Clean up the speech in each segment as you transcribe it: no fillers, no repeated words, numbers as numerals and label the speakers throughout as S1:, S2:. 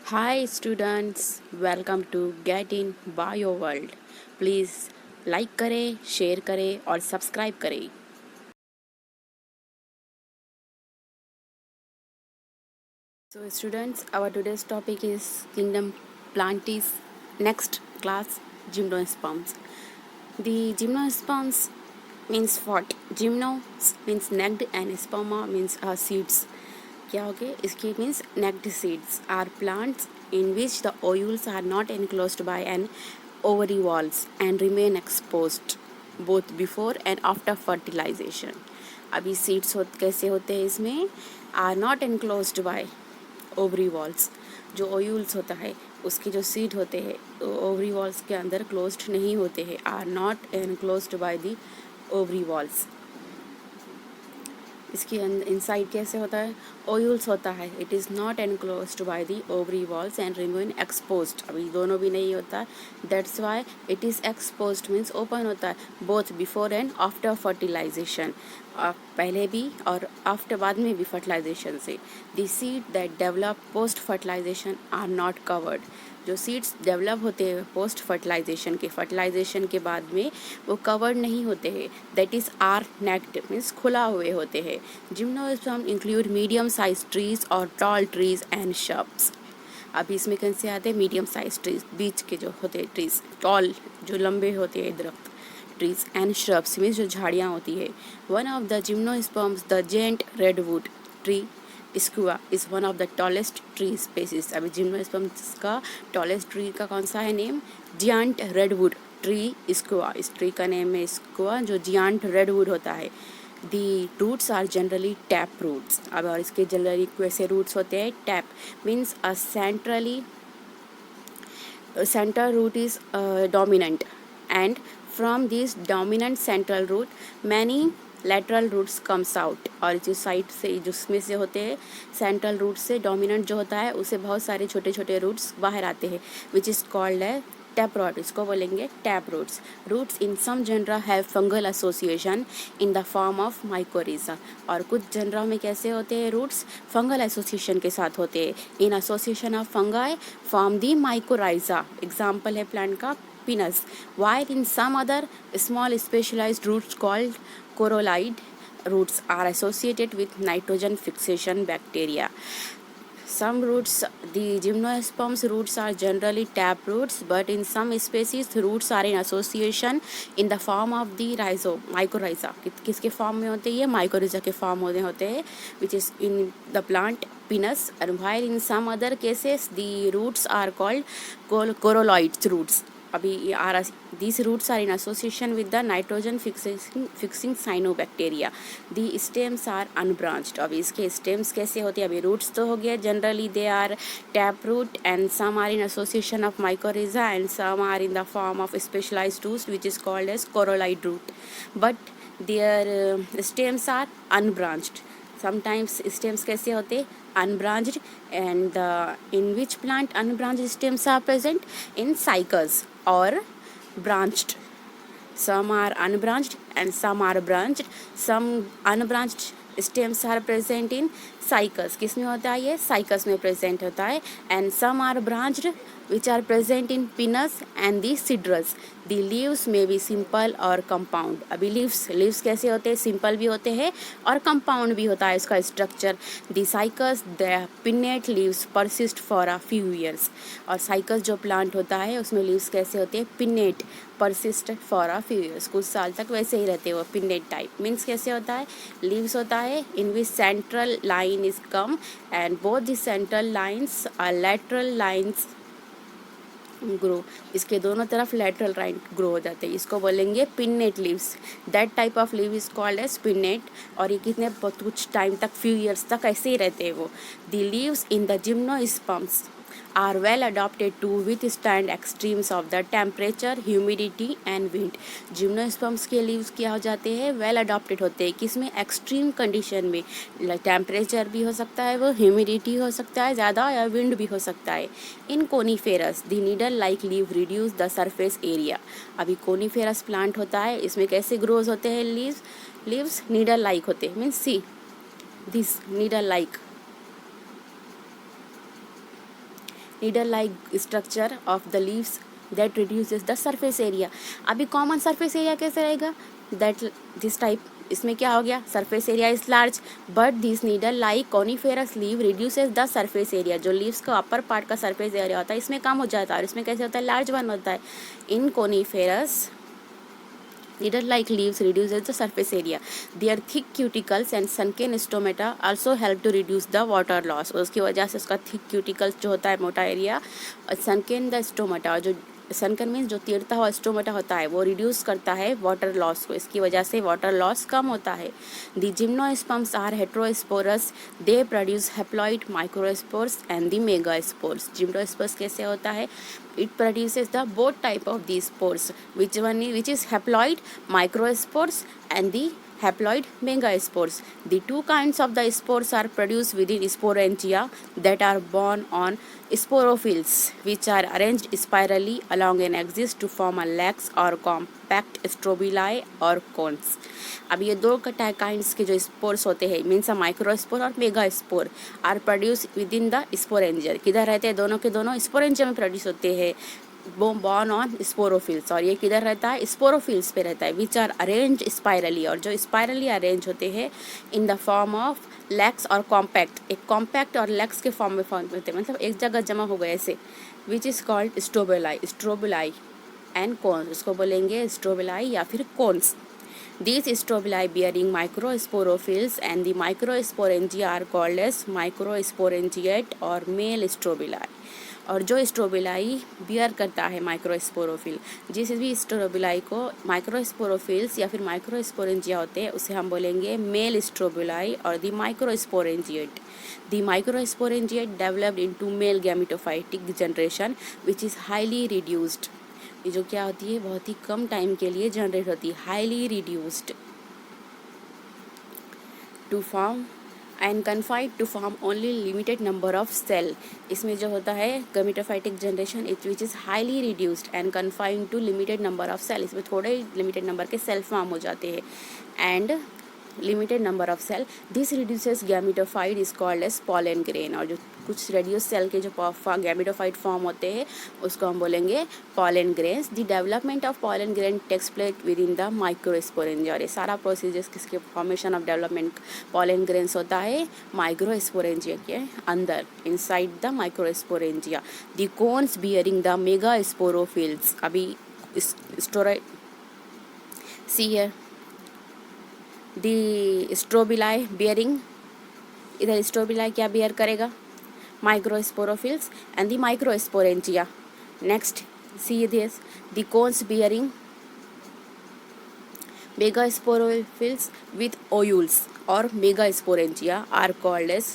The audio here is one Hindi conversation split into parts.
S1: Hi students, welcome to Get in Bio World. Please like करें, शेयर करें और सब्सक्राइब करें. So students, our today's topic is Kingdom Plantis. Next class, Gymnosperms. The gymnosperms means what? Gymnos means necked and sperma means seeds. क्या हो गया इसके means naked seeds are plants in which the ovules are not enclosed by an ovary walls and remain exposed both before and after fertilization. अभी सीड्स कैसे होते हैं इसमें are not enclosed by ovary walls. जो ओव्यूल्स होता है उसके जो सीड होते हैं ओवरी वॉल्स के अंदर क्लोज्ड नहीं होते हैं, are not enclosed by the ovary walls. इसकी इनसाइड कैसे होता है ओव्यूल्स होता है. It is not enclosed by the ovary walls and remain exposed. अभी दोनों भी नहीं होता, that's why it is exposed means open होता है both before and after fertilisation. पहले भी और आफ्टर बाद में भी फर्टिलाइजेशन से. The seed that develop post fertilisation are not covered. जो सीड्स डेवलप होते हैं पोस्ट फर्टिलाइजेशन के बाद में वो कवर्ड नहीं होते हैं. That is are naked means खुला हुए होते हैं. Gymnosperm include medium size trees और टॉल ट्रीज एंड शब्स. अभी इसमें कौन से आते हैं मीडियम साइज ट्रीज, बीच के जो होते हैं ट्रीज, टॉल जो लंबे होते हैं दरख्त ट्रीज एंड श्रब्स मीन्स जो झाड़ियाँ होती है. One of the gymnosperms the giant redwood tree sequoia is one of the tallest tree species. अभी जिम्नोस्पर्म्स का टॉलेस्ट ट्री का कौन सा है name giant redwood tree sequoia. इस ट्री का नेम है स्क्वा जो जियांट रेडवुड होता है. The roots are generally tap roots. अब और इसके जनरली कैसे रूट्स होते हैं tap means a center root is dominant, and from this dominant central root many lateral roots comes out. और जो साइड से जिसमें से होते हैं सेंट्रल रूट से डोमिनेंट जो होता है उसे बहुत सारे छोटे छोटे रूट्स बाहर आते हैं विच इज़ कॉल्ड है टैप रूट. इसको बोलेंगे tap roots. Roots in some genera have fungal association in the form of mycorrhiza. और कुछ जनरा में कैसे होते हैं रूट्स फंगल एसोसिएशन के साथ होते हैं. In association of fungi form the mycorrhiza. Example है प्लांट का pinus, while in some other small specialized roots called corolide roots are associated with nitrogen fixation bacteria. Some roots, the gymnosperm's roots are generally tap roots, but in some species roots are in association in the form of the mycorrhiza. किसके फॉर्म में होते हैं ये mycorrhiza के फॉर्म होते हैं which is in the plant pinus, and while in some other cases the roots are called corolloid roots. अभी are these roots are in association with the nitrogen fixing cyanobacteria. The stems are unbranched. अभी इसके stems कैसे होते हैं अभी roots तो हो गया generally they are tap root and some are in association of mycorrhiza and some are in the form of specialized roots which is called as corolloid root, but their stems are unbranched. Sometimes stems कैसे होते unbranched, and in which plant unbranched stems are present in cycas or branched. Some are unbranched and some are branched. Some unbranched stems are present in cycas. किस में होता है ये cycas में present होता है. And some are branched which are present in pinus and the cedrus. The leaves may be simple or compound. अभी leaves कैसे होते हैं simple भी होते हैं और compound भी होता है इसका structure. The cycas the pinnate leaves persist for a few years. और cycas जो plant होता है उसमें leaves कैसे होते हैं pinnate persist for a few years. कुछ साल तक वैसे ही रहते हैं वो pinnate type. Means कैसे होता है leaves होता है in which central line is come and both the central lines are lateral lines grow. इसके दोनों तरफ लेटरल लाइन ग्रो हो जाते हैं. इसको बोलेंगे pinnate leaves. That type of leave is called as pinnate. और ये कितने कुछ टाइम तक फ्यू ईयर्स तक ऐसे ही रहते हैं वो. The leaves in the gymnosperms are well adapted to withstand extremes of the temperature, humidity and wind. Gymnosperms के लीव्स क्या हो जाते हैं वेल अडॉप्टेड होते हैं किसमें एक्सट्रीम कंडीशन में. टेम्परेचर भी हो सकता है वो ह्यूमिडिटी हो सकता है ज़्यादा या विंड भी हो सकता है. In coniferous the needle like leave reduce the surface area. अभी कोनीफेरस प्लांट होता है इसमें कैसे ग्रोज होते हैं लीव्स नीडल लाइक होते हैं means see this needle like needle like structure of the leaves that reduces the surface area. अभी कॉमन सरफेस एरिया कैसे रहेगा, दैट दिस टाइप, इसमें क्या हो गया, surface area is large but this needle like coniferous leave reduces the surface area. जो लीव्स का अपर पार्ट का सरफेस एरिया होता है इसमें कम हो जाता है, और इसमें कैसे होता है, लार्ज वन होता है। इन coniferous needle like leaves reduces the surface area. Their thick cuticles and sunken stomata also help to reduce the water loss. उसकी वजह से उसका thick cuticles जो होता है मोटा एरिया, sunken the stomata, जो सनकन मीन्स जो तीरता हुआ स्टोमेटा होता है वो रिड्यूस करता है वाटर लॉस को, इसकी वजह से वाटर लॉस कम होता है। The gymnosperms are heterosporous, they produce haploid microspores and the megaspores. Gymnosperms कैसे होता है, it produces the both type of these spores, which is haploid microspores and the haploid megaspores. The two kinds of the spores are produced within sporangia that are borne on sporophylls, which are arranged spirally along an axis to form a lax or compact strobili or cones. अब ये दो काइंड्स के जो स्पोर्स होते हैं मीन्स अ माइक्रोस्पोर और megaspore are produce with in the sporangia. किधर रहते हैं, दोनों के दोनों स्पोरेंजिया में प्रोड्यूस होते हैं, बॉर्न ऑन स्पोरोफिल्स। और ये किधर रहता है, स्पोरोफिल्स पे रहता है, विच आर अरेंज स्पाइरली, और जो स्पाइरली अरेंज होते हैं इन द फॉर्म ऑफ लैक्स और कॉम्पैक्ट, एक कॉम्पैक्ट और लैक्स के फॉर्म में फॉर्म होते हैं, मतलब एक जगह जमा हो गए ऐसे, which is called strobili and cones. उसको बोलेंगे स्ट्रोबेलाई या फिर cones. These strobili bearing microsporophylls and the microsporangia are called as microsporangiate or male strobili. और जो स्ट्रोबिलाई बियर करता है माइक्रोस्पोरोफिल, जिस भी स्ट्रोबिलाई को माइक्रोस्पोरोफिल्स या फिर माइक्रोस्पोरेंजिया होते हैं उसे हम बोलेंगे मेल स्ट्रोबिलाई और the microsporangiate. The microsporangiate developed into male gametophytic generation which is highly reduced. ये जो क्या होती है, बहुत ही कम टाइम के लिए जनरेट होती है, highly reduced to form and confined to form only limited number of cell. इसमें जो होता है gametophytic generation which is highly reduced and confined to limited number of cell, इसमें थोड़े लिमिटेड नंबर के सेल फॉर्म हो जाते हैं and limited number of cell. This reduces gametophyte is called as pollen grain. और जो कुछ रेडियस सेल के जो गैमेटोफाइट फॉर्म होते हैं उसको हम बोलेंगे pollen grains. The development of pollen grain takes place within इन द माइक्रोस्पोरेंजिया। और ये सारा प्रोसीजर्स किसके formation of development pollen grains होता है माइक्रोस्पोरेंजिया के अंदर, inside the microsporangia. The cones bearing the megasporophylls. अभी स्टोराइड see here the strobili bearing, इधर स्ट्रोबिलाई क्या बियर करेगा, microsporophylls and the microsporangia. Next, see this, the cones bearing megasporophylls with ovules or megasporangia are called as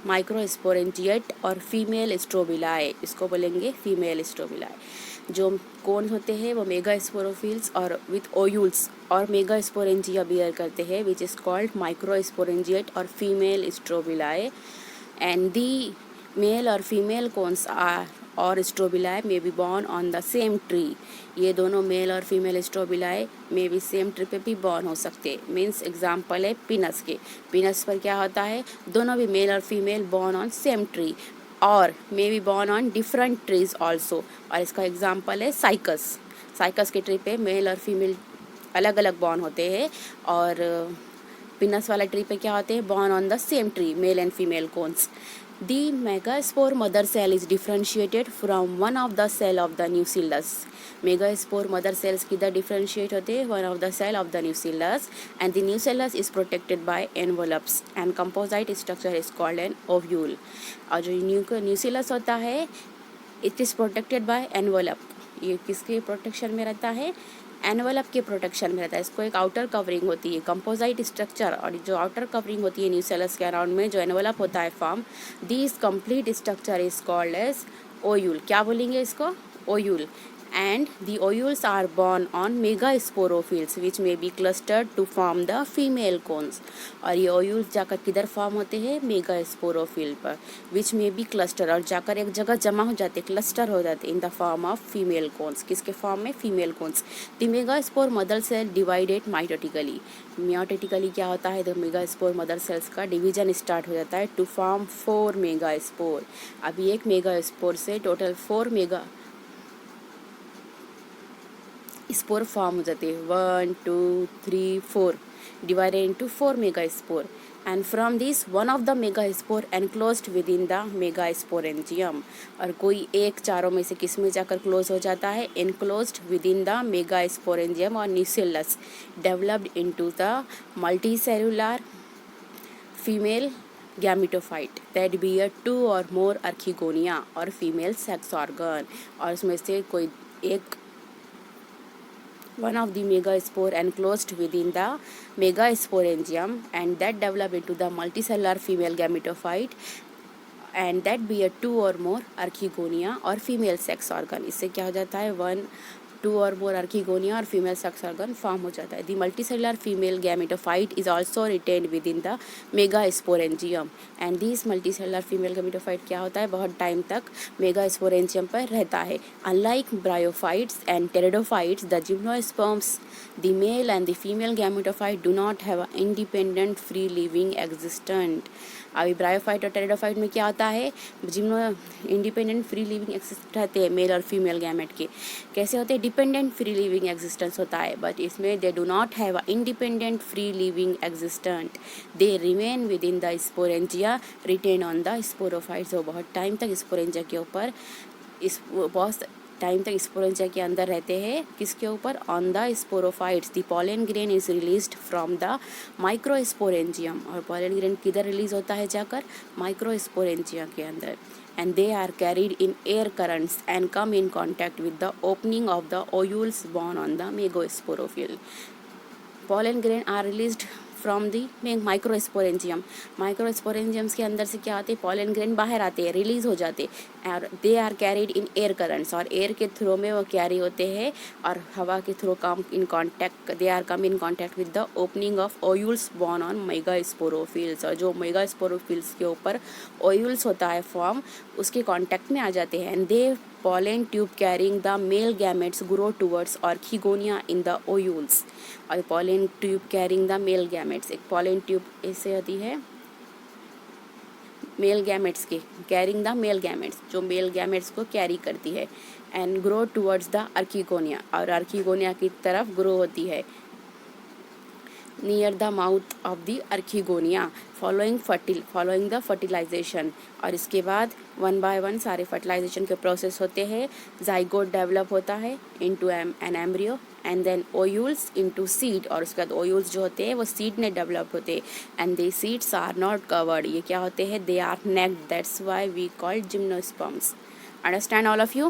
S1: microsporangiate और फीमेल स्ट्रोबिलाई, इसको बोलेंगे फीमेल स्ट्रोबिलाई। जो कोन होते हैं वो मेगास्पोरोफिल्स और विथ ओयूल्स और मेगास्पोरेंजिया बियर करते हैं विच इज़ कॉल्ड माइक्रोस्पोरेंजिएट और female strobili. And the male और female cones are और strobili may be born on the same tree। ये दोनों मेल और फीमेल स्ट्रोबिलाई मे भी सेम ट्री पे भी बॉर्न हो सकते, मीन्स एग्जाम्पल है पिनस के। पिनस पर क्या होता है, दोनों भी मेल और female born on same tree और may be born on different trees also. और इसका एग्जाम्पल है साइकस। साइकस के ट्री पे मेल और फीमेल अलग अलग बॉर्न होते हैं और पिनस वाला ट्री पे क्या होते हैं, born on the same tree, male and female cones. The megaspore mother cell is differentiated from one of the cell of the nucellus. Megaspore mother cells किधर डिफरेंशिएट होते हैं, one of the cell of the nucellus and the nucellus is protected by envelopes and composite structure is called an ovule. और जो न्यूसिलस होता है it is protected by envelope. ये किसके प्रोटेक्शन में रहता है, एनवलप के प्रोटेक्शन में रहता है। इसको एक आउटर कवरिंग होती है कंपोजिट स्ट्रक्चर, और जो आउटर कवरिंग होती है न्यूसेलस के अराउंड में जो एनवलप होता है form, this complete structure is called as ovule. क्या बोलेंगे इसको, ओयूल। and the ovules are born on megasporophylls which may be clustered to form the female cones. और ये ओयूल्स जाकर किधर फॉर्म होते हैं? मेगास्पोरोफिल पर, विच में बी क्लस्टर, और जाकर एक जगह जमा हो जाते, क्लस्टर हो जाते in the form of female cones. किसके फॉर्म में? Female cones. The megaspore mother cell divided mitotically. Meiotically क्या होता है? द मेगास्पोर मदर सेल्स का डिवीजन स्टार्ट हो जाता है टू फॉर्म 4 मेगास्पोर. अभी एक मेगास्पोर से टोटल 4 मेगा स्पोर फॉर्म हो जाते हैं. 1 2 3 4 divided into 4 megaspore, and from this one of the megaspore enclosed within the megasporangium. और कोई एक चारों में से किस में जाकर क्लोज हो जाता है? enclosed within the megasporangium or nucellus, developed into the multicellular female gametophyte that bear 2 or more archegonia और female sex organ. और उसमें से कोई एक one of the megaspore enclosed within the megasporangium and that develop into the multicellular female gametophyte and that bear 2 or more archegonia और female sex organ. इससे क्या हो जाता है? 1 2 और मोर आर्किगोनिया और फीमेल सेक्स ऑर्गन फॉर्म हो जाता है. The multicellular female gametophyte is also retained with in the megasporangium and this multicellular female gametophyte क्या होता है? बहुत टाइम तक मेगास्पोरेंजियम पर रहता है. Unlike bryophytes and pteridophytes, the gymnosperms, the male and the female gametophyte do not have a independent free living existent. अभी ब्रायोफाइट और टेरिडोफाइट में क्या होता है? Gymno independent free living exist रहते हैं मेल और फीमेल गैमेट के. कैसे होते हैं? डिपेंडेंट फ्री लिविंग एग्जिस्टेंस होता है, बट इसमें they do not have a independent free living existent. They remain with in the sporangia retain on the sporophytes. वो बहुत टाइम तक स्पोरेंजिया के ऊपर बहुत टाइम तक स्पोरेंजिया के अंदर रहते हैं. किसके ऊपर? On the sporophytes. The pollen grain is released from the microsporangium. और पॉलन ग्रेन किधर रिलीज होता है? जाकर माइक्रोस्पोरेंजिया के अंदर. And they are carried in air currents and come in contact with the opening of the ovules born on the megasporophyll. Pollen grain are released from the microsporangium. Microsporangiums के अंदर से क्या आते हैं? पॉलन ग्रेन बाहर आते हैं, रिलीज हो जाते हैं. और they are carried in air currents. और एयर के थ्रू में वो कैरी होते हैं और हवा के थ्रू come in contact, they are come in contact with the opening of ovules born on megasporophylls. और जो मेगास्पोरोफिल्स के ऊपर ओयूल्स होता है फॉर्म, उसके कॉन्टैक्ट में आ जाते हैं. And they pollen tube carrying the male gametes grow towards orchigonia in the ovules. और pollen tube carrying the male gametes, एक pollen tube ऐसे होती है मेल गैमेट्स के, कैरिंग द मेल गैमेट्स, जो मेल गैमेट्स को कैरी करती है. And grow towards the archegonia, और अर्कीगोनिया की तरफ ग्रो होती है near the mouth of the archegonia following the fertilization. और इसके बाद 1 by 1 सारे फर्टिलाइजेशन के प्रोसेस होते हैं. जाइगोट डेवलप होता है into an embryo and then ovules into seed. और उसके बाद ओयूल्स जो होते हैं वो सीड में डेवलप होते हैं. And they seeds are not covered. ये क्या होते हैं? They are naked. That's why we called gymnosperms. Understand all of you?